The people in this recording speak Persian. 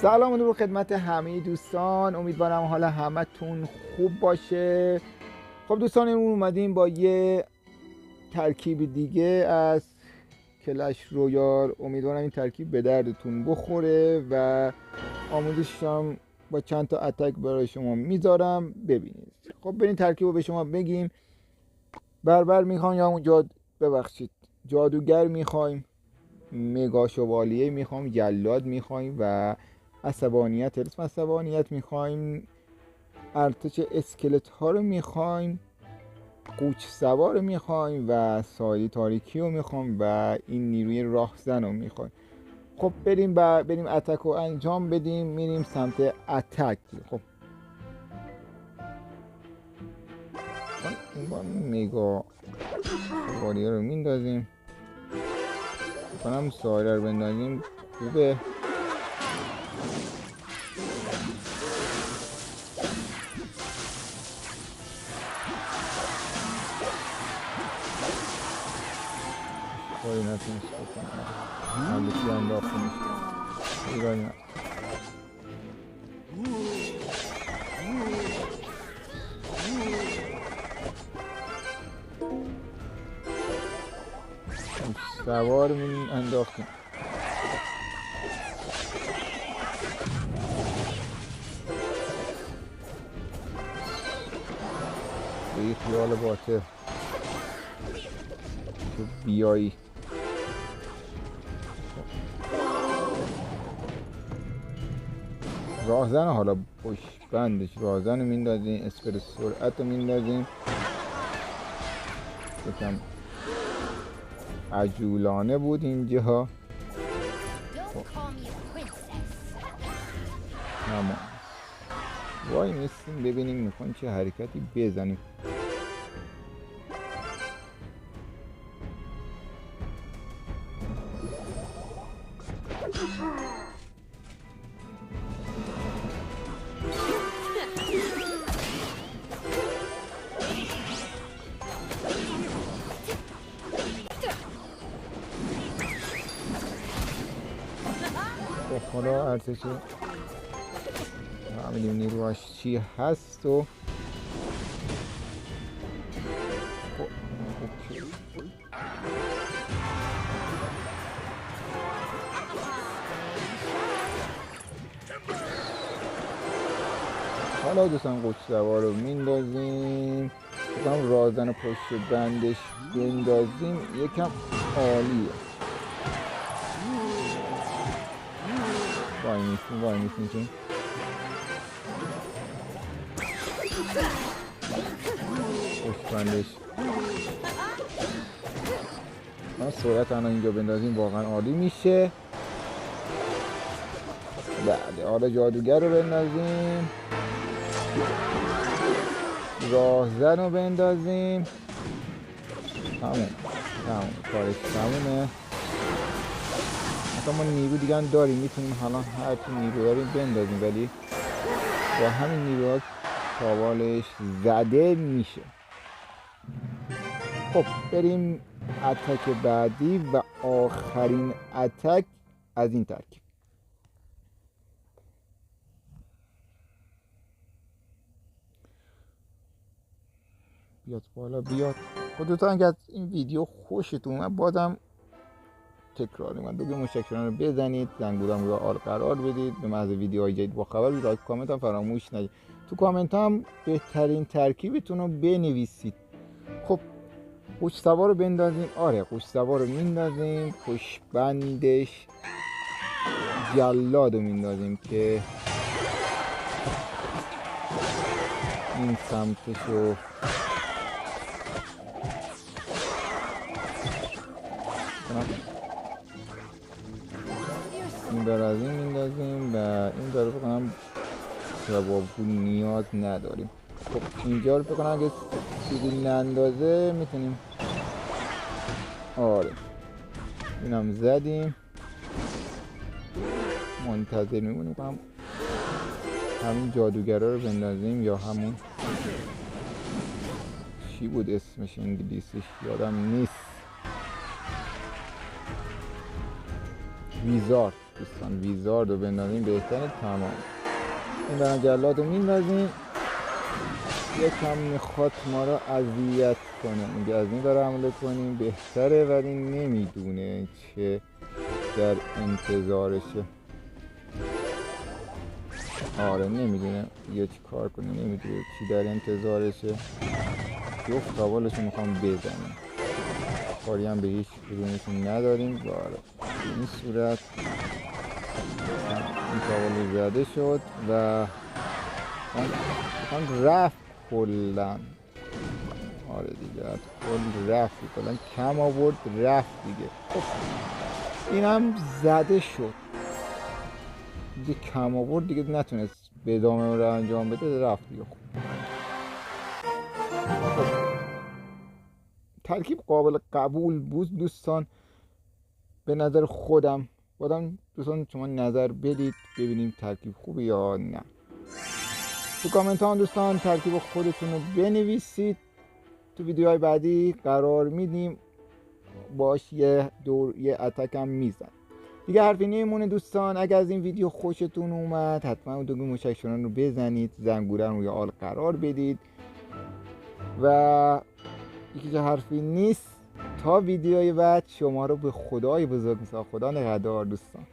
سلام و درود خدمت همه دوستان، امیدوارم حال همتون خوب باشه. خب دوستان، اومدیم با یه ترکیب دیگه از کلش رویال. امیدوارم این ترکیب به دردتون بخوره و آموزشش هم با چند تا اتک برای شما میذارم ببینید. خب بریم ترکیب رو به شما بگیم. بربر میخوایم یا اون ببخشید جادوگر میخوایم، مگا شوالیه میخوایم، جلاد میخوایم و عصبانیت، اسم عصبانیت میخوایم، ارتش اسکلت ها رو میخوایم، قوچ سوار رو میخوایم و سایه تاریکی رو میخوایم و این نیروی راهزن رو میخوایم. خب بریم اتک رو انجام بدیم. میریم سمت اتک. خب این با مگا شوالیه رو میندازیم، کنم سایه رو بندازیم خوبه. کاری نتونست بکنم، حالتی انداخته میشه ایرانی هم. سوار می انداختیم. به این خیال باطل تو بیایی. راهزن حالا پشت بندش راهزن رو میندازیم، اسپر سرعت رو میندازیم، یکم عجولانه بود اینجا. اما وای میستیم ببینیم میخوایم چه حرکتی بزنیم. خب حالا ارتش فهمیدیم نیروهاش چی هست و حالا دوستان قوچ سوار رو میندازیم، بکنم رازن پشت بندش بندازیم، یکم عالیه. وای میستیم چون پشت بندش سرعت الان اینجا بندازیم واقعا عالی میشه. بعد حالا جادوگر رو بندازیم، راهزن رو بندازیم، تموم کارش تمومه. مثلا ما نیرو دیگه هم داریم، میتونیم حالا هر چی نیرو داریم بندازیم، ولی با همین نیروها تاوالش زده میشه. خب بریم اتک بعدی و آخرین اتک از این ترکیب. بیاد بالا بیاد. خودتون اگر از این ویدیو خوشتون اومد بازم تکرار میکنم دوگه مشترکشان رو بزنید، زنگوله رو آل قرار بدید، به محض ویدیوهای جدید با خبر بید، لایک کامنت هم فراموش نگید. تو کامنت هم بهترین ترکیبتون رو بنویسید. خب قوچ سوار رو بندازیم. آره قوچ سوار رو میندازیم، پشت بندش جلاد رو میندازیم که این سمتش رو این بر از این میندازیم و این داره بکنم شبابگو نیاز نداریم. خب اینجا رو بکنم اگه چیزی نندازه میتونیم. آره اینم زدیم، منتظر میمونیم کنم همین جادوگرا رو بندازیم یا همون چی بود اسمش انگلیسیش یادم نیست. ویزارد دوستان، ویزارد رو بندازیم بهتره. تمام. این برای جلاد رو میندازیم، یکم میخواد ما رو اذیت کنه، میگه از این برای حمله کنیم بهتره، ولی نمیدونه چه در انتظارشه. آره نمیدونه یه چی کار کنه، نمیدونه چی در انتظارشه. جفت تاوالشو میخوام بزنیم، کاری هم به هیچ کدومشون نداریم. باره این صورت این تاوال زده شد و میخوام رفت کلن. آره دیگه کل رفت، کلن کم آورد رفت دیگه. خب این هم زده شد دیگه، کم آورد دیگه، نتونست به ادامه رو انجام بده، رفت دیگه. خب ترکیب قابل قبول بود دوستان به نظر خودم. دوستان شما نظر بدید ببینیم ترکیب خوبه یا نه. تو کامنت ها دوستان ترکیب خودتون رو بنویسید، تو ویدیوهای بعدی قرار میدیم باش یه اتک هم میزن دیگه. حرفی نمیمونه دوستان، اگر از این ویدیو خوشتون اومد حتما اون دو مشترک رو بزنید، زنگوله رو روی آل قرار بدید و یکی که حرفی نیست. تا ویدیوی بعد شما رو به خدای بزرگ میسپارم. خدا نگهدار دوستان.